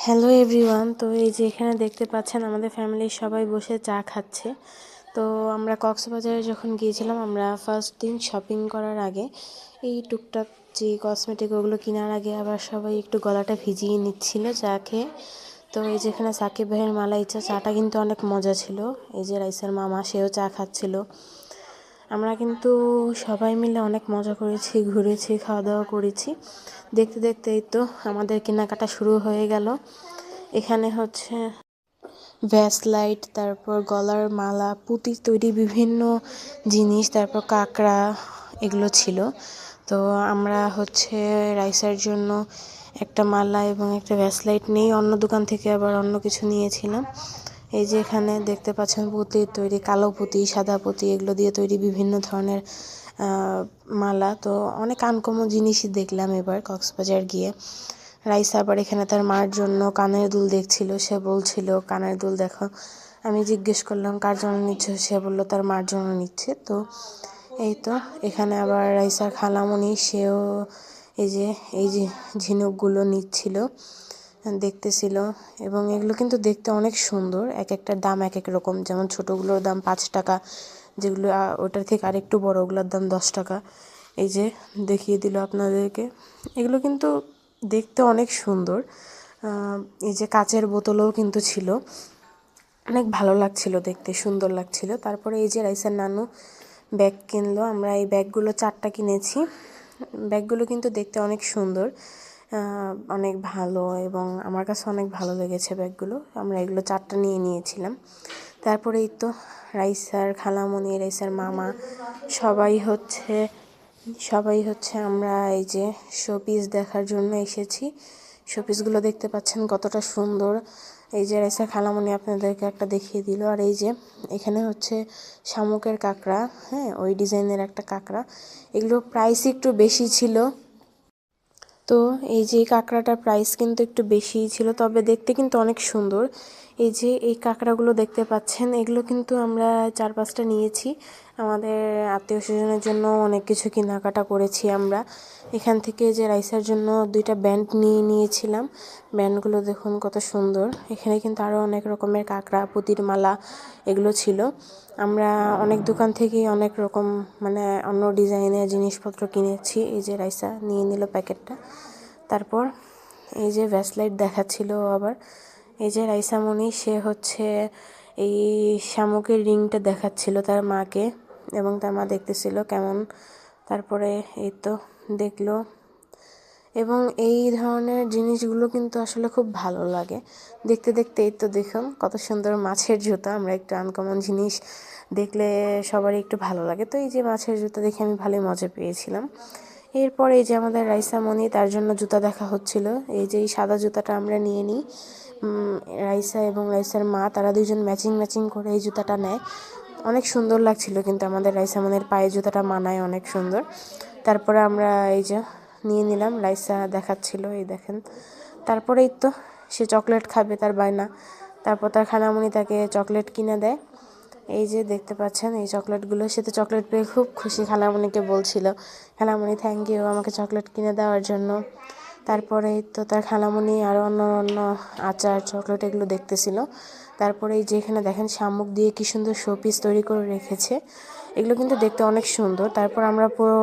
Hello everyone. তো এই যে এখানে দেখতে পাচ্ছেন আমাদের ফ্যামিলির সবাই বসে চা খাচ্ছে। তো আমরা কক্সবাজারে যখন গিয়েছিলাম, আমরা ফার্স্ট দিন শপিং করার আগে এই টুকটাক যে কসমেটিক ওগুলো কেনার আগে আবার সবাই একটু গলাটা ভিজিয়ে নিচ্ছিল চা খেয়ে। তো এই যেখানে সাকিব ভাইয়ের মালাই চাটা কিন্তু অনেক মজা ছিল। এই যে রাইসার মামা, সেও চা খাচ্ছিল। আমরা কিন্তু সবাই মিলে অনেক মজা করেছি, ঘুরেছি, খাওয়া দাওয়া করেছি। দেখতে দেখতে এই তো আমাদের কেনাকাটা শুরু হয়ে গেল। এখানে হচ্ছে ভ্যাসলাইট, তারপর গলার মালা, পুঁতির তৈরি বিভিন্ন জিনিস, তারপর কাঁকড়া, এগুলো ছিল। তো আমরা হচ্ছে রাইসার জন্য একটা মালা এবং একটা ভ্যাসলাইট নিয়ে অন্য দোকান থেকে আবার অন্য কিছু নিয়েছিলাম। এই যে এখানে দেখতে পাচ্ছেন পুঁতির তৈরি, কালো পুঁতি, সাদা পুঁতি, এগুলো দিয়ে তৈরি বিভিন্ন ধরনের মালা। তো অনেক আনকমন জিনিসই দেখলাম এবার কক্সবাজার গিয়ে। রাইসা আবার এখানে তার মার জন্য কানের দুল দেখছিল। সে বলছিল কানের দুল দেখো। আমি জিজ্ঞেস করলাম কার জন্য নিচ্ছে, সে বললো তার মার জন্য নিচ্ছে। তো এই তো এখানে আবার রাইসার খালামণি, সেও এই যে ঝিনুকগুলো নিচ্ছিল, দেখতেছিল। এবং এগুলো কিন্তু দেখতে অনেক সুন্দর। এক একটার দাম এক এক রকম। যেমন ছোটোগুলোর দাম 5 টাকা, যেগুলো ওটার থেকে আরেকটু বড়, ওগুলোর দাম 10 টাকা। এই যে দেখিয়ে দিল আপনাদেরকে। এগুলো কিন্তু দেখতে অনেক সুন্দর। এই যে কাচের বোতলও কিন্তু ছিল, অনেক ভালো লাগছিল দেখতে, সুন্দর লাগছিল। তারপরে এই যে রাইসার নানু ব্যাগ কিনলো। আমরা এই ব্যাগগুলো 4টা কিনেছি। ব্যাগগুলো কিন্তু দেখতে অনেক সুন্দর, অনেক ভালো, এবং আমার কাছে অনেক ভালো লেগেছে ব্যাগগুলো। আমরা এগুলো 4টা নিয়ে নিয়েছিলাম। তারপরে এই তো রাইসার খালামণি, রাইসার মামা সবাই হচ্ছে আমরা এই যে শোপিস দেখার জন্য এসেছি। শোপিসগুলো দেখতে পাচ্ছেন কতটা সুন্দর। এই যে রাইসা খালামণি আপনাদেরকে একটা দেখিয়ে দিল। আর এই যে এখানে হচ্ছে শামুকের কাঁকড়া, হ্যাঁ, ওই ডিজাইনের একটা কাঁকড়া। এগুলো প্রাইস একটু বেশি ছিল। তো এই যে কাঁকড়াটার প্রাইস কিন্তু একটু বেশিই ছিল, তবে দেখতে কিন্তু অনেক সুন্দর। এই যে এই কাঁকড়াগুলো দেখতে পাচ্ছেন, এগুলো কিন্তু আমরা 4-5টা নিয়েছি। আমাদের আত্মীয় স্বজনের জন্য অনেক কিছু কেনাকাটা করেছি আমরা এখান থেকে। যে রাইসার জন্য 2টা ব্যান্ড নিয়েছিলাম। ব্যান্ডগুলো দেখুন কত সুন্দর। এখানে কিন্তু আরও অনেক রকমের কাঁকড়া, পুঁতির মালা, এগুলো ছিল। আমরা অনেক দোকান থেকেই অনেক রকম মানে অন্য ডিজাইনের জিনিসপত্র কিনেছি। এই যে রাইসা নিয়ে নিল প্যাকেটটা। তারপর এই যে ভ্যাসলাইট দেখাচ্ছিল আবার। এই যে রাইসামণি, সে হচ্ছে এই শামুকের রিংটা দেখাচ্ছিল তার মাকে, এবং তার মা দেখতেছিল কেমন। তারপরে এই তো দেখলো। এবং এই ধরনের জিনিসগুলো কিন্তু আসলে খুব ভালো লাগে দেখতে দেখতে। এই তো দেখুন কত সুন্দর মাছের জুতা। আমরা একটু আনকমন জিনিস দেখলে সবারই একটু ভালো লাগে। তো এই যে মাছের জুতা দেখে আমি ভালোই মজা পেয়েছিলাম। এরপর এই যে আমাদের রাইসামণি, তার জন্য জুতা দেখা হচ্ছিল। এই যে এই সাদা জুতাটা আমরা নিয়ে নিই। রাইসা এবং রাইসার মা, তারা দুজন ম্যাচিং করে এই জুতাটা নেয়। অনেক সুন্দর লাগছিল কিন্তু আমাদের রাইসামণির পায়ে জুতাটা মানায় অনেক সুন্দর। তারপরে আমরা এই যে নিয়ে নিলাম। রাইসা দেখাচ্ছিল, এই দেখেন। তারপরেই তো সে চকলেট খাবে, তার বায়না। তারপর তার খালামণি তাকে চকলেট কিনে দেয়। এই যে দেখতে পাচ্ছেন এই চকলেটগুলো। সে তো চকলেট পেয়ে খুব খুশি, খালামণিকে বলছিল খালামণি থ্যাংক ইউ আমাকে চকলেট কিনে দেওয়ার জন্য। তারপরে তো তার খালামণি আরও অন্য আচার, চকলেট এগুলো দেখতেছিল। তারপরে এই যে এখানে দেখেন শামুক দিয়ে কী সুন্দর শোপিস তৈরি করে রেখেছে। এগুলো কিন্তু দেখতে অনেক সুন্দর। তারপর আমরা পুরো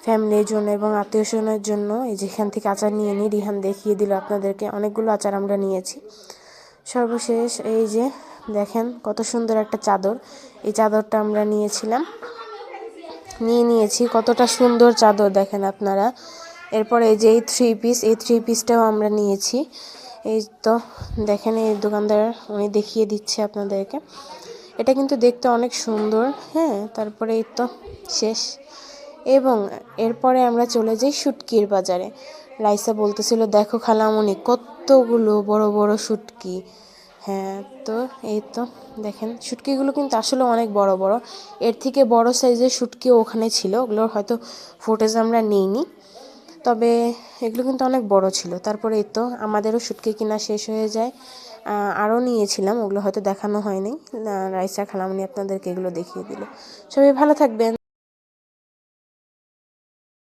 ফ্যামিলির জন্য এবং আত্মীয় স্বজনের জন্য এই যেখান থেকে আচার নিয়ে নিই। রিহান দেখিয়ে দিল আপনাদেরকে, অনেকগুলো আচার আমরা নিয়েছি। সর্বশেষ এই যে দেখেন কত সুন্দর একটা চাদর। এই চাদরটা আমরা নিয়েছি কতটা সুন্দর চাদর দেখেন আপনারা। এরপর এই যে এই থ্রি পিসটাও আমরা নিয়েছি। এই তো দেখেন এই দোকানদার উনি দেখিয়ে দিচ্ছে আপনাদেরকে। এটা কিন্তু দেখতে অনেক সুন্দর, হ্যাঁ। তারপরে এই তো শেষ। এবং এরপরে আমরা চলে যাই শুটকির বাজারে। রাইসা বলতেছিল দেখো খালামণি কতগুলো বড় বড় শুটকি। হ্যাঁ, তো এই তো দেখেন শুটকিগুলো কিন্তু আসলে অনেক বড় বড়। এর থেকে বড় সাইজের শুটকিও ওখানে ছিল, ওগুলোর হয়তো ফুটেজ আমরা নিইনি, তবে এগুলো কিন্তু অনেক বড় ছিল। তারপরে এই তো আমাদেরও শুটকি কিনা শেষ হয়ে যায়। আরও নিয়েছিলাম, ওগুলো হয়তো দেখানো হয়নি। রাইসা খালামণি আপনাদেরকে এগুলো দেখিয়ে দিল। সবাই ভালো থাকবেন।